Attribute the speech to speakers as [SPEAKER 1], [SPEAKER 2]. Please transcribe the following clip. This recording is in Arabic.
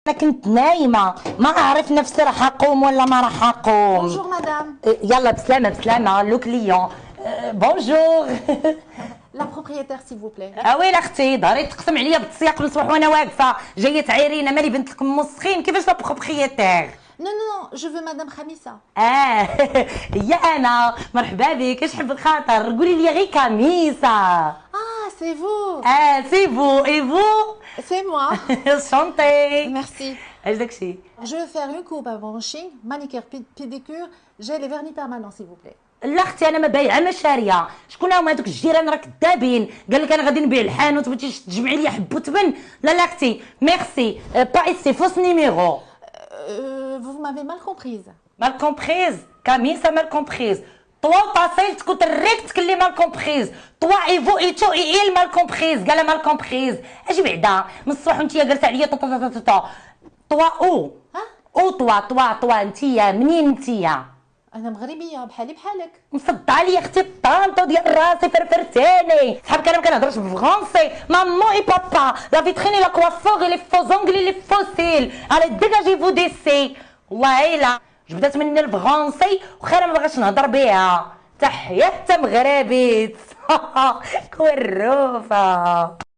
[SPEAKER 1] انا كنت نايمه ما عرف نفسي راح اقوم ولا ما راح اقوم.
[SPEAKER 2] بونجور مدام.
[SPEAKER 1] يلا بسلامه بسلامه لو كليون. بونجور.
[SPEAKER 2] لا بروبريتير سيل فو بلاي.
[SPEAKER 1] اويلي اختي ظهري تقسم عليا بالتسياق الصبح وانا واقفه جايه تعيرينا مالي بنت لكم مسخين كيفاش لا بروبريتير.
[SPEAKER 2] Non, non, non, je veux Madame Khamissa.
[SPEAKER 1] هي انا مرحبا بك اش حب الخاطر قولي لي غير كاميسه.
[SPEAKER 2] Ah, c'est vous.
[SPEAKER 1] سي فو اي فو.
[SPEAKER 2] C'est moi.
[SPEAKER 1] شونتي.
[SPEAKER 2] Merci.
[SPEAKER 1] اش داكشي.
[SPEAKER 2] Je veux faire une coupe avant brushing, manicure, pédicure. J'ai les vernis permanents, s'il vous plaît.
[SPEAKER 1] لا اختي انا ما بايعه ما شاريه. شكون هما هذوك الجيران راه كذابين قال لك انا غادي نبيع الحانوت بغيتي تجمعي لي حب وتبن. لا لا اختي ميرسي با ايسي فوس نيميرو.
[SPEAKER 2] Vous m'avez mal comprise.
[SPEAKER 1] مال كومبريز كاميسا مال كومبريز طوا طاسيل تكون ريكت كلي مال كومبريز طوا ايفو ايتو اي ال مال كومبريز قال مال كومبريز اجي بعدا من الصباح وانتيا جالسه عليا طوا او
[SPEAKER 2] ها؟
[SPEAKER 1] او طوا انتيا منين انتيا
[SPEAKER 2] أنا مغربية بحالي بحالك.
[SPEAKER 1] مصدعه عليا اختي الطانطو ديال راسي فرفرتاني صحاب انا ما كنهضرش بالفرونسي مامون اي بابا لا فيترين لا كوافور لي فوزونغلي لي فوسيل على ديجاجي فو ديسي والله الا جبدات مني الفرونسي وخير ما بغاش نهضر بها تحية مغربيت كوروفه.